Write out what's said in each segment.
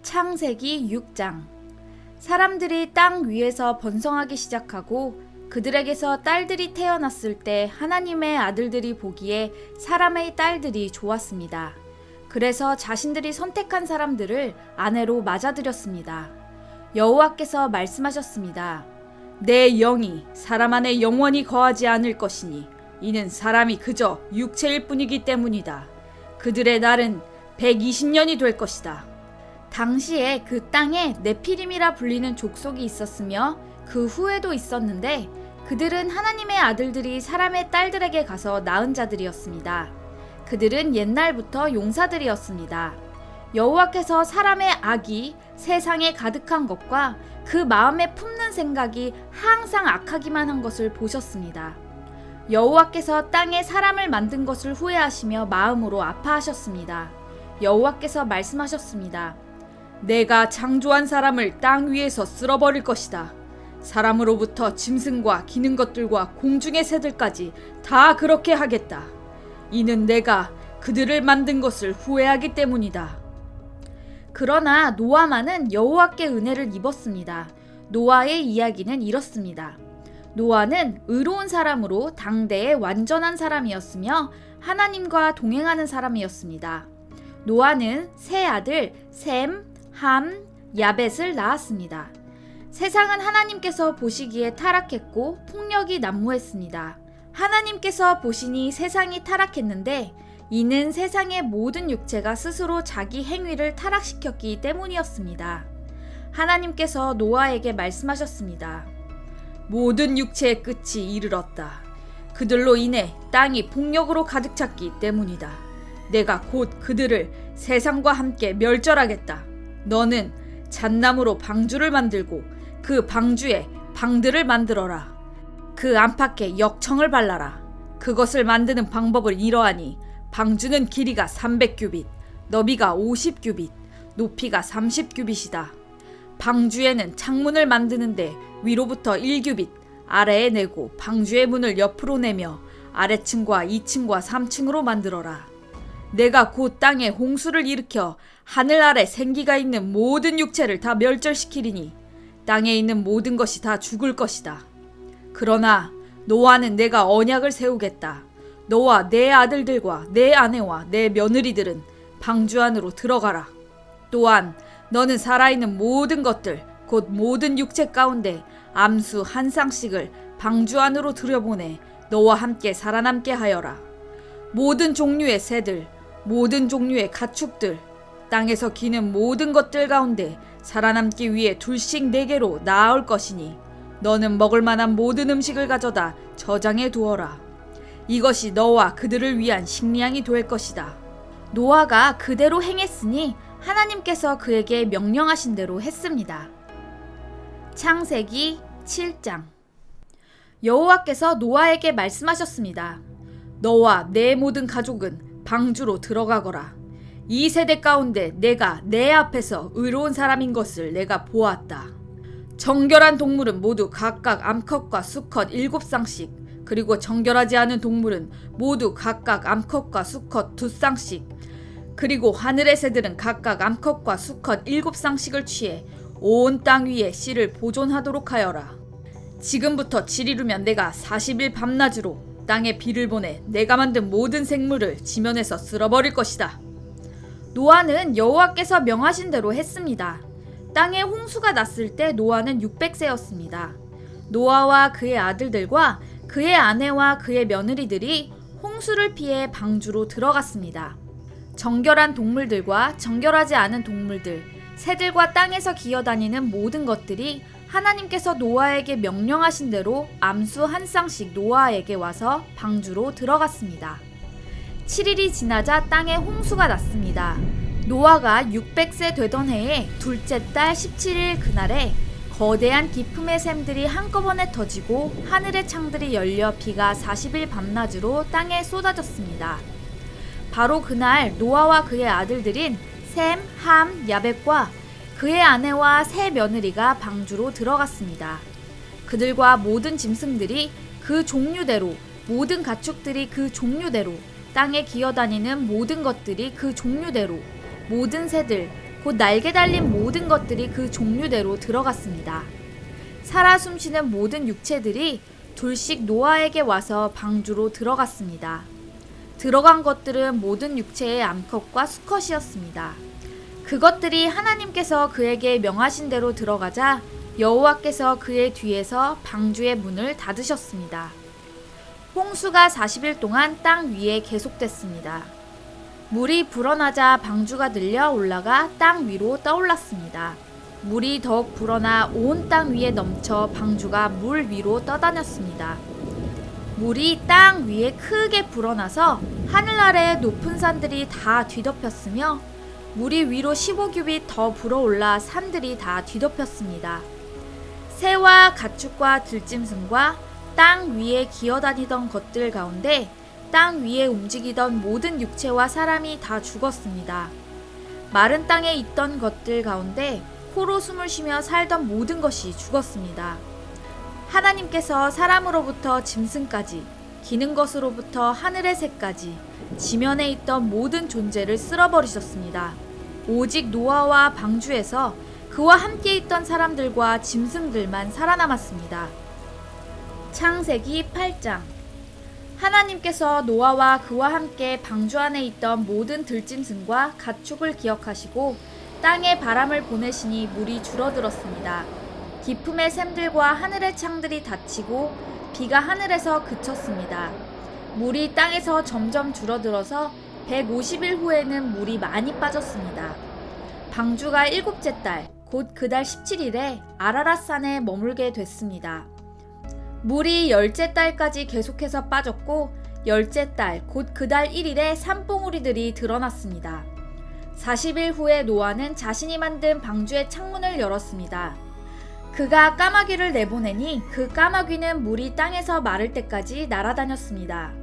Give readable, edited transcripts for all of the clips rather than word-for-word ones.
창세기 6장. 사람들이 땅 위에서 번성하기 시작하고 그들에게서 딸들이 태어났을 때 하나님의 아들들이 보기에 사람의 딸들이 좋았습니다. 그래서 자신들이 선택한 사람들을 아내로 맞아들였습니다. 여호와께서 말씀하셨습니다. 내 영이 사람 안에 영원히 거하지 않을 것이니 이는 사람이 그저 육체일 뿐이기 때문이다. 그들의 날은 120년이 될 것이다. 당시에 그 땅에 네피림이라 불리는 족속이 있었으며 그 후에도 있었는데 그들은 하나님의 아들들이 사람의 딸들에게 가서 낳은 자들이었습니다. 그들은 옛날부터 용사들이었습니다. 여호와께서 사람의 악이 세상에 가득한 것과 그 마음에 품는 생각이 항상 악하기만 한 것을 보셨습니다. 여호와께서 땅에 사람을 만든 것을 후회하시며 마음으로 아파하셨습니다. 여호와께서 말씀하셨습니다. 내가 창조한 사람을 땅 위에서 쓸어버릴 것이다. 사람으로부터 짐승과 기는 것들과 공중의 새들까지 다 그렇게 하겠다. 이는 내가 그들을 만든 것을 후회하기 때문이다. 그러나 노아만은 여호와께 은혜를 입었습니다. 노아의 이야기는 이렇습니다. 노아는 의로운 사람으로 당대의 완전한 사람이었으며 하나님과 동행하는 사람이었습니다. 노아는 세 아들 셈, 함, 야벳을 낳았습니다. 세상은 하나님께서 보시기에 타락했고 폭력이 난무했습니다. 하나님께서 보시니 세상이 타락했는데 이는 세상의 모든 육체가 스스로 자기 행위를 타락시켰기 때문이었습니다. 하나님께서 노아에게 말씀하셨습니다. 모든 육체의 끝이 이르렀다. 그들로 인해 땅이 폭력으로 가득 찼기 때문이다. 내가 곧 그들을 세상과 함께 멸절하겠다. 너는 잣나무로 방주를 만들고 그 방주에 방들을 만들어라. 그 안팎에 역청을 발라라. 그것을 만드는 방법은 이러하니 방주는 길이가 300규빗, 너비가 50규빗, 높이가 30규빗이다. 방주에는 창문을 만드는데 위로부터 1규빗 아래에 내고 방주의 문을 옆으로 내며 아래층과 2층과 3층으로 만들어라. 내가 곧 땅에 홍수를 일으켜 하늘 아래 생기가 있는 모든 육체를 다 멸절시키리니 땅에 있는 모든 것이 다 죽을 것이다. 그러나 노아는 내가 언약을 세우겠다. 너와 내 아들들과 내 아내와 내 며느리들은 방주 안으로 들어가라. 또한 너는 살아있는 모든 것들 곧 모든 육체 가운데 암수 한 쌍씩을 방주 안으로 들여보내 너와 함께 살아남게 하여라. 모든 종류의 새들, 모든 종류의 가축들, 땅에서 기는 모든 것들 가운데 살아남기 위해 둘씩 네개로 나아올 것이니 너는 먹을 만한 모든 음식을 가져다 저장해 두어라. 이것이 너와 그들을 위한 식량이 될 것이다. 노아가 그대로 행했으니 하나님께서 그에게 명령하신 대로 했습니다. 창세기 7장. 여호와께서 노아에게 말씀하셨습니다. 너와 내 모든 가족은 방주로 들어가거라. 이 세대 가운데 내가 내 앞에서 의로운 사람인 것을 내가 보았다. 정결한 동물은 모두 각각 암컷과 수컷 7쌍씩, 그리고 정결하지 않은 동물은 모두 각각 암컷과 수컷 2쌍씩, 그리고 하늘의 새들은 각각 암컷과 수컷 7쌍씩을 취해 온 땅 위에 씨를 보존하도록 하여라. 지금부터 7일이면 내가 40일 밤낮으로 땅에 비를 보내 내가 만든 모든 생물을 지면에서 쓸어버릴 것이다. 노아는 여호와께서 명하신 대로 했습니다. 땅에 홍수가 났을 때 노아는 600세였습니다. 노아와 그의 아들들과 그의 아내와 그의 며느리들이 홍수를 피해 방주로 들어갔습니다. 정결한 동물들과 정결하지 않은 동물들, 새들과 땅에서 기어다니는 모든 것들이 하나님께서 노아에게 명령하신 대로 암수 한 쌍씩 노아에게 와서 방주로 들어갔습니다. 7일이 지나자 땅에 홍수가 났습니다. 노아가 600세 되던 해에 둘째 달 17일 그날에 거대한 기품의 샘들이 한꺼번에 터지고 하늘의 창들이 열려 비가 40일 밤낮으로 땅에 쏟아졌습니다. 바로 그날 노아와 그의 아들들인 셈, 함, 야벳과 그의 아내와 세 며느리가 방주로 들어갔습니다. 그들과 모든 짐승들이 그 종류대로, 모든 가축들이 그 종류대로, 땅에 기어다니는 모든 것들이 그 종류대로, 모든 새들, 곧 날개 달린 모든 것들이 그 종류대로 들어갔습니다. 살아 숨쉬는 모든 육체들이 둘씩 노아에게 와서 방주로 들어갔습니다. 들어간 것들은 모든 육체의 암컷과 수컷이었습니다. 그것들이 하나님께서 그에게 명하신 대로 들어가자 여호와께서 그의 뒤에서 방주의 문을 닫으셨습니다. 홍수가 40일 동안 땅 위에 계속됐습니다. 물이 불어나자 방주가 늘려 올라가 땅 위로 떠올랐습니다. 물이 더욱 불어나 온 땅 위에 넘쳐 방주가 물 위로 떠다녔습니다. 물이 땅 위에 크게 불어나서 하늘 아래 높은 산들이 다 뒤덮였으며 물이 위로 15규빗 더 불어올라 산들이 다 뒤덮였습니다. 새와 가축과 들짐승과 땅 위에 기어다니던 것들 가운데 땅 위에 움직이던 모든 육체와 사람이 다 죽었습니다. 마른 땅에 있던 것들 가운데 코로 숨을 쉬며 살던 모든 것이 죽었습니다. 하나님께서 사람으로부터 짐승까지, 기는 것으로부터 하늘의 새까지, 지면에 있던 모든 존재를 쓸어버리셨습니다. 오직 노아와 방주에서 그와 함께 있던 사람들과 짐승들만 살아남았습니다. 창세기 8장. 하나님께서 노아와 그와 함께 방주 안에 있던 모든 들짐승과 가축을 기억하시고 땅에 바람을 보내시니 물이 줄어들었습니다. 깊음의 샘들과 하늘의 창들이 닫히고 비가 하늘에서 그쳤습니다. 물이 땅에서 점점 줄어들어서 150일 후에는 물이 많이 빠졌습니다. 방주가 7째 달, 곧 그 달 17일에 아라랏산에 머물게 됐습니다. 물이 10째 달까지 계속해서 빠졌고 10째 달, 곧 그 달 1일에 산봉우리들이 드러났습니다. 40일 후에 노아는 자신이 만든 방주의 창문을 열었습니다. 그가 까마귀를 내보내니 그 까마귀는 물이 땅에서 마를 때까지 날아다녔습니다.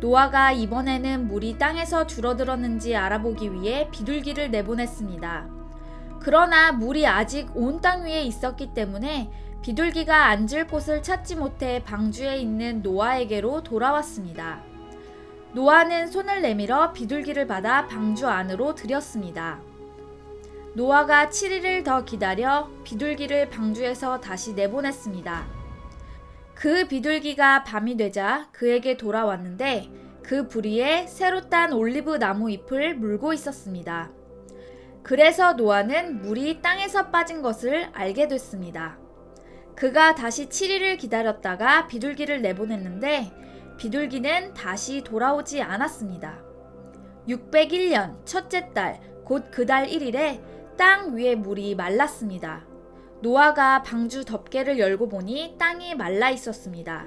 노아가 이번에는 물이 땅에서 줄어들었는지 알아보기 위해 비둘기를 내보냈습니다. 그러나 물이 아직 온 땅 위에 있었기 때문에 비둘기가 앉을 곳을 찾지 못해 방주에 있는 노아에게로 돌아왔습니다. 노아는 손을 내밀어 비둘기를 받아 방주 안으로 들였습니다. 노아가 7일을 더 기다려 비둘기를 방주에서 다시 내보냈습니다. 그 비둘기가 밤이 되자 그에게 돌아왔는데 그 부리에 새로 딴 올리브 나무 잎을 물고 있었습니다. 그래서 노아는 물이 땅에서 빠진 것을 알게 됐습니다. 그가 다시 7일을 기다렸다가 비둘기를 내보냈는데 비둘기는 다시 돌아오지 않았습니다. 601년 첫째 달, 곧 그 달 1일에 땅 위에 물이 말랐습니다. 노아가 방주 덮개를 열고 보니 땅이 말라 있었습니다.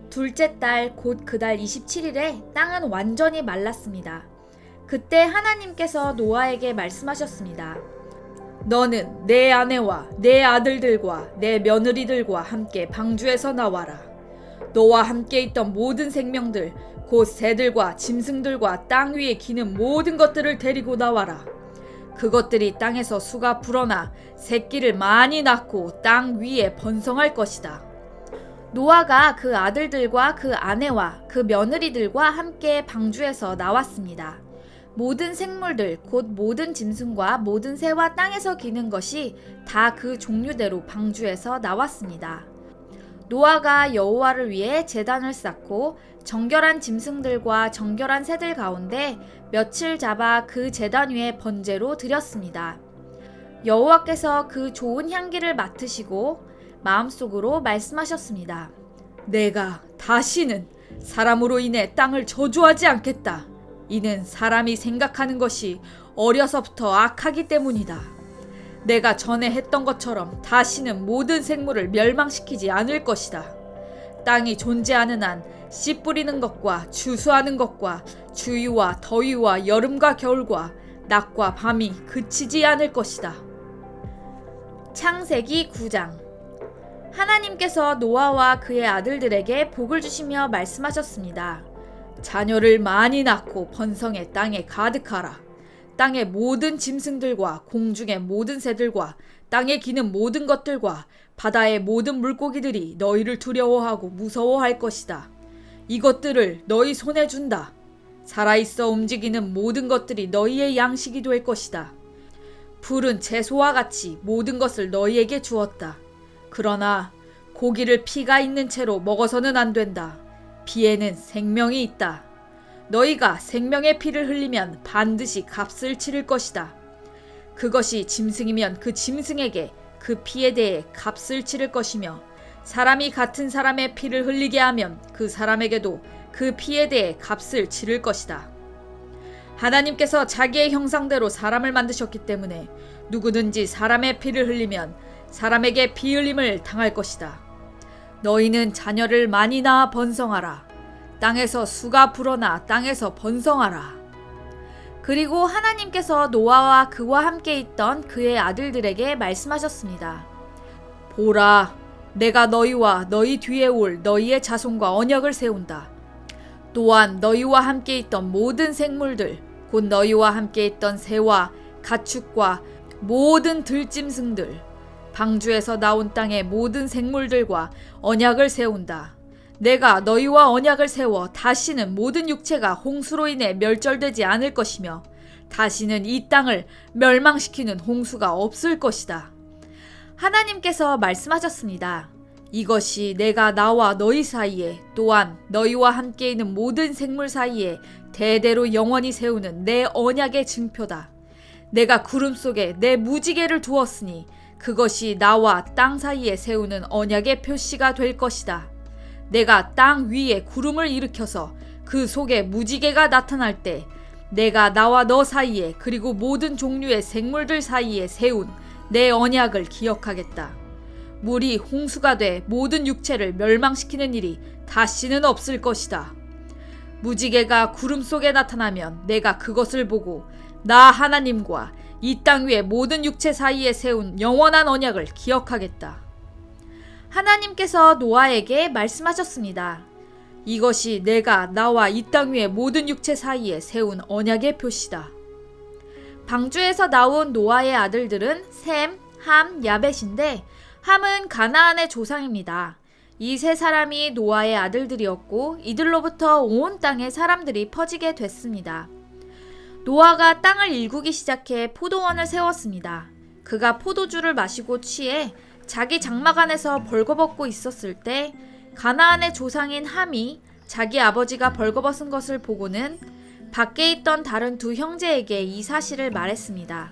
둘째 달, 곧 그 달 27일에 땅은 완전히 말랐습니다. 그때 하나님께서 노아에게 말씀하셨습니다. 너는 내 아내와 내 아들들과 내 며느리들과 함께 방주에서 나와라. 너와 함께 있던 모든 생명들, 곧 새들과 짐승들과 땅 위에 기는 모든 것들을 데리고 나와라. 그것들이 땅에서 수가 불어나 새끼를 많이 낳고 땅 위에 번성할 것이다. 노아가 그 아들들과 그 아내와 그 며느리들과 함께 방주에서 나왔습니다. 모든 생물들, 곧 모든 짐승과 모든 새와 땅에서 기는 것이 다 그 종류대로 방주에서 나왔습니다. 노아가 여호와를 위해 제단을 쌓고 정결한 짐승들과 정결한 새들 가운데 며칠 잡아 그 제단 위에 번제로 드렸습니다. 여호와께서 그 좋은 향기를 맡으시고 마음속으로 말씀하셨습니다. 내가 다시는 사람으로 인해 땅을 저주하지 않겠다. 이는 사람이 생각하는 것이 어려서부터 악하기 때문이다. 내가 전에 했던 것처럼 다시는 모든 생물을 멸망시키지 않을 것이다. 땅이 존재하는 한 씨 뿌리는 것과 추수하는 것과 주위와 더위와 여름과 겨울과 낮과 밤이 그치지 않을 것이다. 창세기 9장. 하나님께서 노아와 그의 아들들에게 복을 주시며 말씀하셨습니다. 자녀를 많이 낳고 번성해 땅에 가득하라. 땅의 모든 짐승들과 공중의 모든 새들과 땅에 기는 모든 것들과 바다의 모든 물고기들이 너희를 두려워하고 무서워할 것이다. 이것들을 너희 손에 준다. 살아있어 움직이는 모든 것들이 너희의 양식이 될 것이다. 불은 채소와 같이 모든 것을 너희에게 주었다. 그러나 고기를 피가 있는 채로 먹어서는 안 된다. 피에는 생명이 있다. 너희가 생명의 피를 흘리면 반드시 값을 치를 것이다. 그것이 짐승이면 그 짐승에게 그 피에 대해 값을 치를 것이며, 사람이 같은 사람의 피를 흘리게 하면 그 사람에게도 그 피에 대해 값을 치를 것이다. 하나님께서 자기의 형상대로 사람을 만드셨기 때문에 누구든지 사람의 피를 흘리면 사람에게 피 흘림을 당할 것이다. 너희는 자녀를 많이 낳아 번성하라. 땅에서 수가 불어나 땅에서 번성하라. 그리고 하나님께서 노아와 그와 함께 있던 그의 아들들에게 말씀하셨습니다. 보라, 내가 너희와 너희 뒤에 올 너희의 자손과 언약을 세운다. 또한 너희와 함께 있던 모든 생물들, 곧 너희와 함께 있던 새와 가축과 모든 들짐승들, 방주에서 나온 땅의 모든 생물들과 언약을 세운다. 내가 너희와 언약을 세워 다시는 모든 육체가 홍수로 인해 멸절되지 않을 것이며, 다시는 이 땅을 멸망시키는 홍수가 없을 것이다. 하나님께서 말씀하셨습니다. 이것이 내가 나와 너희 사이에, 또한 너희와 함께 있는 모든 생물 사이에 대대로 영원히 세우는 내 언약의 증표다. 내가 구름 속에 내 무지개를 두었으니 그것이 나와 땅 사이에 세우는 언약의 표시가 될 것이다. 내가 땅 위에 구름을 일으켜서 그 속에 무지개가 나타날 때 내가 나와 너 사이에, 그리고 모든 종류의 생물들 사이에 세운 내 언약을 기억하겠다. 물이 홍수가 돼 모든 육체를 멸망시키는 일이 다시는 없을 것이다. 무지개가 구름 속에 나타나면 내가 그것을 보고 나 하나님과 이 땅 위의 모든 육체 사이에 세운 영원한 언약을 기억하겠다. 하나님께서 노아에게 말씀하셨습니다. 이것이 내가 나와 이 땅 위의 모든 육체 사이에 세운 언약의 표시다. 방주에서 나온 노아의 아들들은 셈, 함, 야벳인데, 함은 가나안의 조상입니다. 이 세 사람이 노아의 아들들이었고 이들로부터 온 땅에 사람들이 퍼지게 됐습니다. 노아가 땅을 일구기 시작해 포도원을 세웠습니다. 그가 포도주를 마시고 취해 자기 장막 안에서 벌거벗고 있었을 때 가나안의 조상인 함이 자기 아버지가 벌거벗은 것을 보고는 밖에 있던 다른 두 형제에게 이 사실을 말했습니다.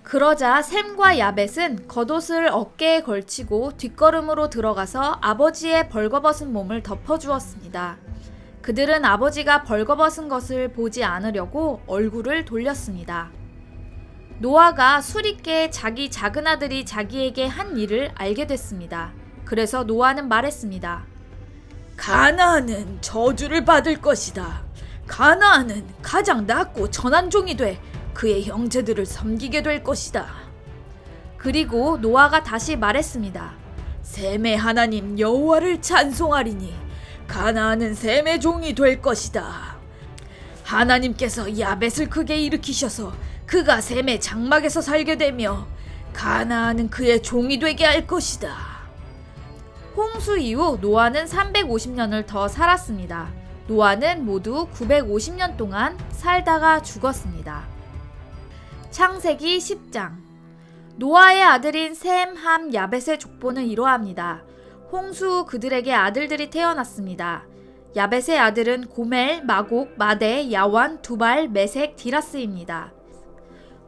그러자 셈과 야벳은 겉옷을 어깨에 걸치고 뒷걸음으로 들어가서 아버지의 벌거벗은 몸을 덮어주었습니다. 그들은 아버지가 벌거벗은 것을 보지 않으려고 얼굴을 돌렸습니다. 노아가 술 있게 자기 작은 아들이 자기에게 한 일을 알게 됐습니다. 그래서 노아는 말했습니다. 가나안은 저주를 받을 것이다. 가나안은 가장 낮고 천한 종이 돼 그의 형제들을 섬기게 될 것이다. 그리고 노아가 다시 말했습니다. 셈의 하나님 여호와를 찬송하리니 가나안은 셈의 종이 될 것이다. 하나님께서 야벳을 크게 일으키셔서 그가 셈의 장막에서 살게 되며 가나안은 그의 종이 되게 할 것이다. 홍수 이후 노아는 350년을 더 살았습니다. 노아는 모두 950년 동안 살다가 죽었습니다. 창세기 10장. 노아의 아들인 셈, 함, 야벳의 족보는 이러합니다. 홍수 후 그들에게 아들들이 태어났습니다. 야벳의 아들은 고멜, 마곡, 마대, 야완, 두발, 메색, 디라스입니다.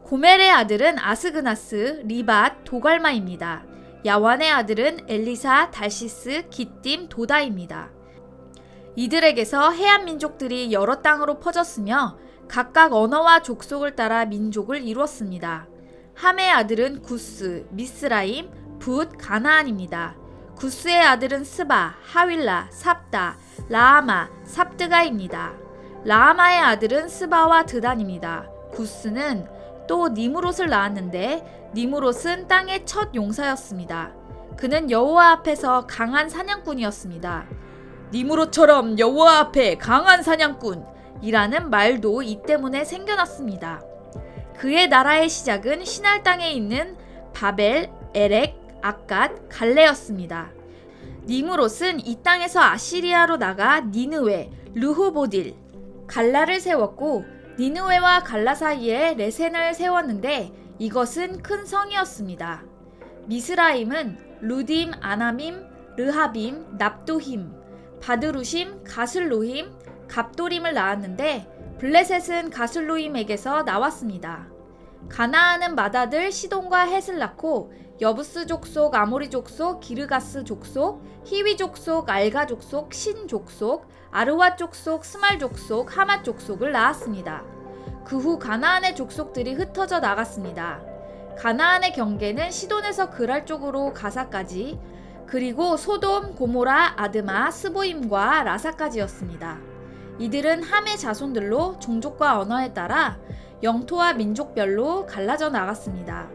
고멜의 아들은 아스그나스, 리밧, 도갈마입니다. 야완의 아들은 엘리사, 달시스, 기띔, 도다입니다. 이들에게서 해안 민족들이 여러 땅으로 퍼졌으며 각각 언어와 족속을 따라 민족을 이루었습니다. 함의 아들은 구스, 미스라임, 붓, 가나안입니다. 구스의 아들은 스바, 하윌라, 삽다, 라하마, 삽드가입니다. 라하마의 아들은 스바와 드단입니다. 구스는 또 니무롯을 낳았는데 니무롯은 땅의 첫 용사였습니다. 그는 여호와 앞에서 강한 사냥꾼이었습니다. 니무롯처럼 여호와 앞에 강한 사냥꾼이라는 말도 이 때문에 생겨났습니다. 그의 나라의 시작은 신할 땅에 있는 바벨, 에렉, 아갓, 갈레였습니다. 니무롯은 이 땅에서 아시리아로 나가 니느웨, 르호보딜, 갈라를 세웠고 니느웨와 갈라 사이에 레센을 세웠는데 이것은 큰 성이었습니다. 미스라임은 루딤, 아나밈, 르하빔, 납도힘, 바드루심, 가슬로힘, 갑도림을 낳았는데 블레셋은 가슬로힘에게서 나왔습니다. 가나안은 맏아들 시돈과 헷을 낳고 여부스 족속, 아모리 족속, 기르가스 족속, 히위 족속, 알가 족속, 신 족속, 아르와 족속, 스말 족속, 하맛 족속을 낳았습니다. 그 후 가나안의 족속들이 흩어져 나갔습니다. 가나안의 경계는 시돈에서 그랄 쪽으로 가사까지, 그리고 소돔, 고모라, 아드마, 스보임과 라사까지였습니다. 이들은 함의 자손들로 종족과 언어에 따라 영토와 민족별로 갈라져 나갔습니다.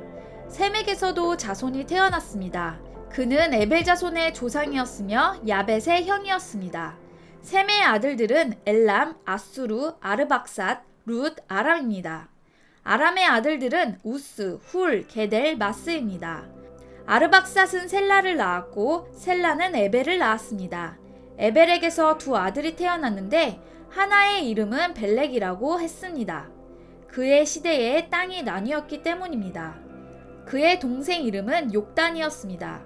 셈에게서도 자손이 태어났습니다. 그는 에벨 자손의 조상이었으며 야벳의 형이었습니다. 셈의 아들들은 엘람, 아수르, 아르박삿, 룻, 아람입니다. 아람의 아들들은 우스, 훌, 게델, 마스입니다. 아르박삿은 셀라를 낳았고 셀라는 에벨을 낳았습니다. 에벨에게서 두 아들이 태어났는데 하나의 이름은 벨렉이라고 했습니다. 그의 시대에 땅이 나뉘었기 때문입니다. 그의 동생 이름은 욕단이었습니다.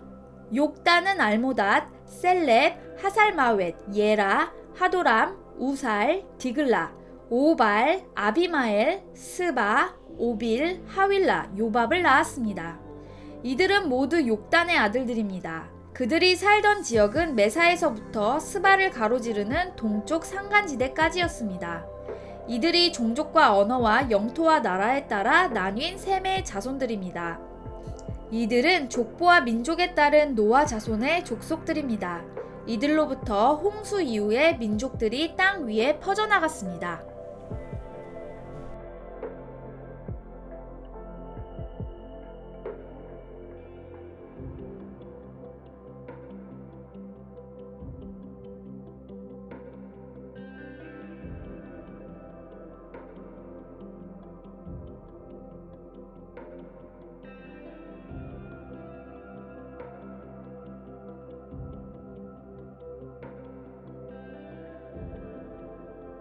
욕단은 알모닷, 셀렙, 하살마웻, 예라, 하도람, 우살, 디글라, 오발, 아비마엘, 스바, 오빌, 하윌라, 요밥을 낳았습니다. 이들은 모두 욕단의 아들들입니다. 그들이 살던 지역은 메사에서부터 스바를 가로지르는 동쪽 산간지대까지였습니다. 이들이 종족과 언어와 영토와 나라에 따라 나뉜 셈의 자손들입니다. 이들은 족보와 민족에 따른 노아 자손의 족속들입니다. 이들로부터 홍수 이후에 민족들이 땅 위에 퍼져나갔습니다.